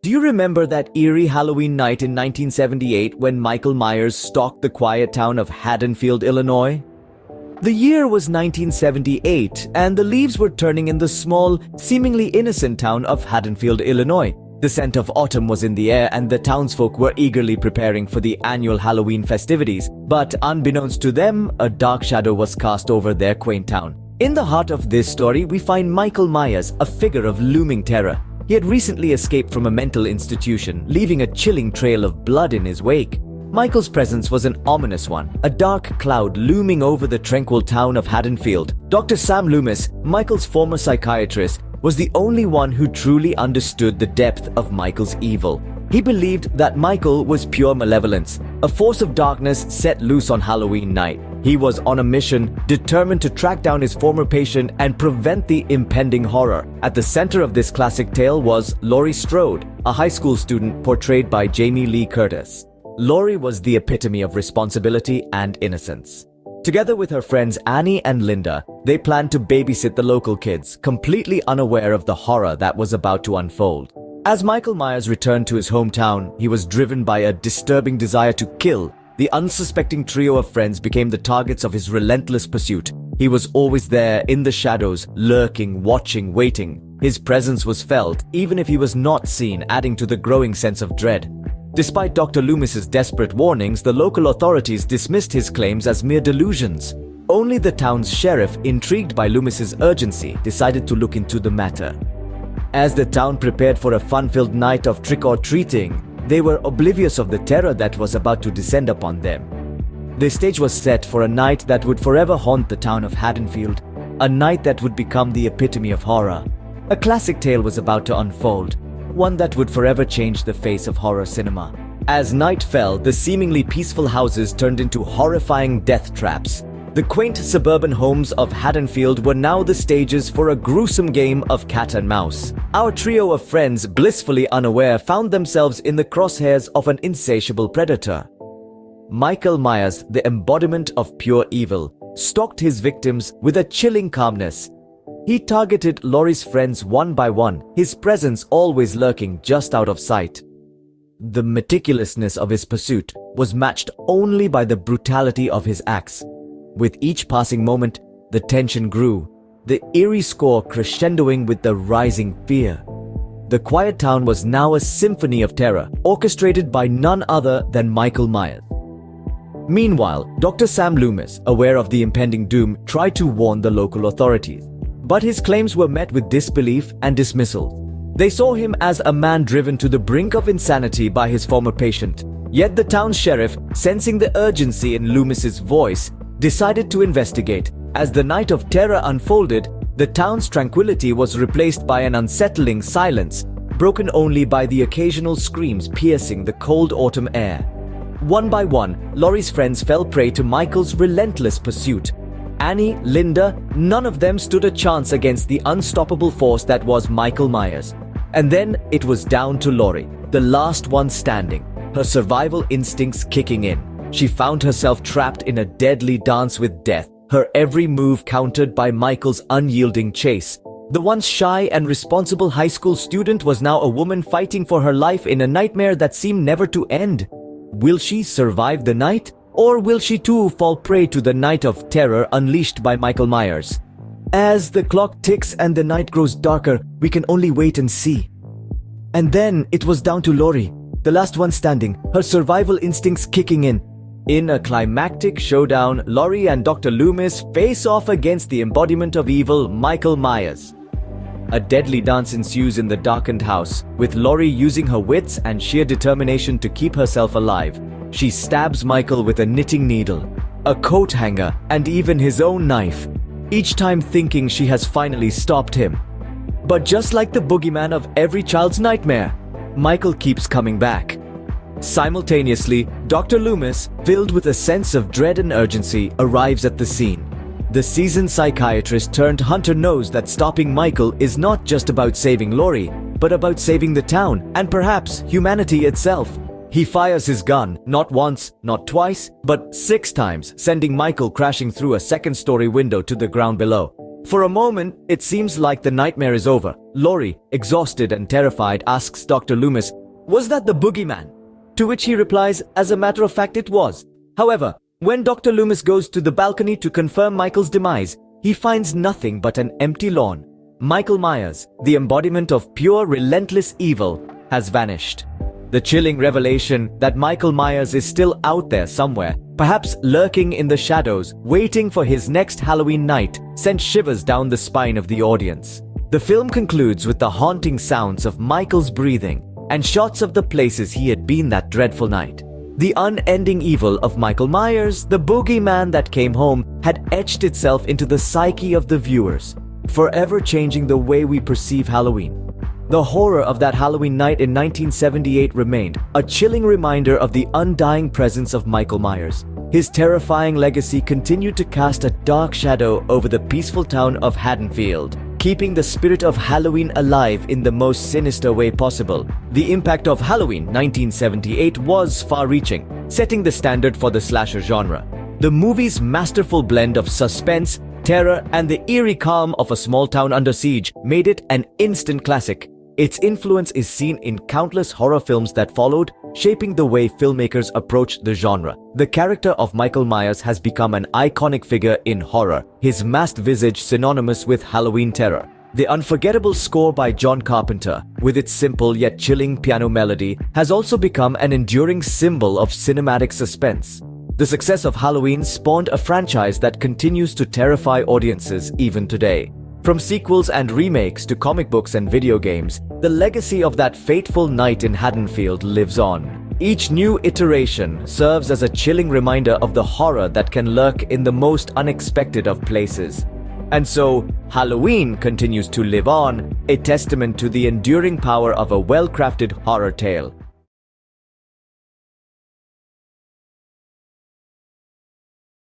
Do you remember that eerie Halloween night in 1978 when Michael Myers stalked the quiet town of Haddonfield, Illinois? The year was 1978, and the leaves were turning in the small, seemingly innocent town of Haddonfield, Illinois. The scent of autumn was in the air, and the townsfolk were eagerly preparing for the annual Halloween festivities. But unbeknownst to them, a dark shadow was cast over their quaint town. In the heart of this story, we find Michael Myers, a figure of looming terror. He had recently escaped from a mental institution, leaving a chilling trail of blood in his wake. Michael's presence was an ominous one, a dark cloud looming over the tranquil town of Haddonfield. Dr. Sam Loomis, Michael's former psychiatrist, was the only one who truly understood the depth of Michael's evil. He believed that Michael was pure malevolence, a force of darkness set loose on Halloween night. He was on a mission, determined to track down his former patient and prevent the impending horror. At the center of this classic tale was Laurie Strode, a high school student portrayed by Jamie Lee Curtis. Laurie was the epitome of responsibility and innocence. Together with her friends Annie and Linda, they planned to babysit the local kids, completely unaware of the horror that was about to unfold. As Michael Myers returned to his hometown, he was driven by a disturbing desire to kill. The unsuspecting trio of friends became the targets of his relentless pursuit. He was always there, in the shadows, lurking, watching, waiting. His presence was felt, even if he was not seen, adding to the growing sense of dread. Despite Dr. Loomis's desperate warnings, the local authorities dismissed his claims as mere delusions. Only the town's sheriff, intrigued by Loomis's urgency, decided to look into the matter. As the town prepared for a fun-filled night of trick-or-treating, they were oblivious of the terror that was about to descend upon them. The stage was set for a night that would forever haunt the town of Haddonfield, a night that would become the epitome of horror. A classic tale was about to unfold, one that would forever change the face of horror cinema. As night fell, the seemingly peaceful houses turned into horrifying death traps. The quaint suburban homes of Haddonfield were now the stages for a gruesome game of cat and mouse. Our trio of friends, blissfully unaware, found themselves in the crosshairs of an insatiable predator. Michael Myers, the embodiment of pure evil, stalked his victims with a chilling calmness. He targeted Laurie's friends one by one, his presence always lurking just out of sight. The meticulousness of his pursuit was matched only by the brutality of his acts. With each passing moment, the tension grew, the eerie score crescendoing with the rising fear. The quiet town was now a symphony of terror, orchestrated by none other than Michael Myers. Meanwhile, Dr. Sam Loomis, aware of the impending doom, tried to warn the local authorities. But his claims were met with disbelief and dismissal. They saw him as a man driven to the brink of insanity by his former patient. Yet the town's sheriff, sensing the urgency in Loomis's voice, decided to investigate. As the night of terror unfolded, the town's tranquility was replaced by an unsettling silence, broken only by the occasional screams piercing the cold autumn air. One by one, Laurie's friends fell prey to Michael's relentless pursuit. Annie, Linda, none of them stood a chance against the unstoppable force that was Michael Myers. And then it was down to Laurie, the last one standing, her survival instincts kicking in. She found herself trapped in a deadly dance with death, her every move countered by Michael's unyielding chase. The once shy and responsible high school student was now a woman fighting for her life in a nightmare that seemed never to end. Will she survive the night? Or will she too fall prey to the night of terror unleashed by Michael Myers? As the clock ticks and the night grows darker, we can only wait and see. And then it was down to Laurie, the last one standing, her survival instincts kicking in. In a climactic showdown, Laurie and Dr. Loomis face off against the embodiment of evil, Michael Myers. A deadly dance ensues in the darkened house, with Laurie using her wits and sheer determination to keep herself alive. She stabs Michael with a knitting needle, a coat hanger, and even his own knife, each time thinking she has finally stopped him. But just like the boogeyman of every child's nightmare, Michael keeps coming back. Simultaneously, Dr. Loomis, filled with a sense of dread and urgency, arrives at the scene. The seasoned psychiatrist turned hunter knows that stopping Michael is not just about saving Laurie, but about saving the town and perhaps humanity itself. He fires his gun, not once, not twice, but 6 times, sending Michael crashing through a second-story window to the ground below. For a moment, it seems like the nightmare is over. Laurie, exhausted and terrified, asks Dr. Loomis, "Was that the boogeyman?" To which he replies, "As a matter of fact, it was." However, when Dr. Loomis goes to the balcony to confirm Michael's demise, he finds nothing but an empty lawn. Michael Myers, the embodiment of pure, relentless evil, has vanished. The chilling revelation that Michael Myers is still out there somewhere, perhaps lurking in the shadows, waiting for his next Halloween night, sent shivers down the spine of the audience. The film concludes with the haunting sounds of Michael's breathing and shots of the places he had been that dreadful night. The unending evil of Michael Myers, the boogeyman that came home, had etched itself into the psyche of the viewers, forever changing the way we perceive Halloween. The horror of that Halloween night in 1978 remained, a chilling reminder of the undying presence of Michael Myers. His terrifying legacy continued to cast a dark shadow over the peaceful town of Haddonfield, keeping the spirit of Halloween alive in the most sinister way possible. The impact of Halloween 1978 was far-reaching, setting the standard for the slasher genre. The movie's masterful blend of suspense, terror, and the eerie calm of a small town under siege made it an instant classic. Its influence is seen in countless horror films that followed, shaping the way filmmakers approached the genre. The character of Michael Myers has become an iconic figure in horror, his masked visage synonymous with Halloween terror. The unforgettable score by John Carpenter, with its simple yet chilling piano melody, has also become an enduring symbol of cinematic suspense. The success of Halloween spawned a franchise that continues to terrify audiences even today. From sequels and remakes to comic books and video games, the legacy of that fateful night in Haddonfield lives on. Each new iteration serves as a chilling reminder of the horror that can lurk in the most unexpected of places. And so, Halloween continues to live on, a testament to the enduring power of a well-crafted horror tale.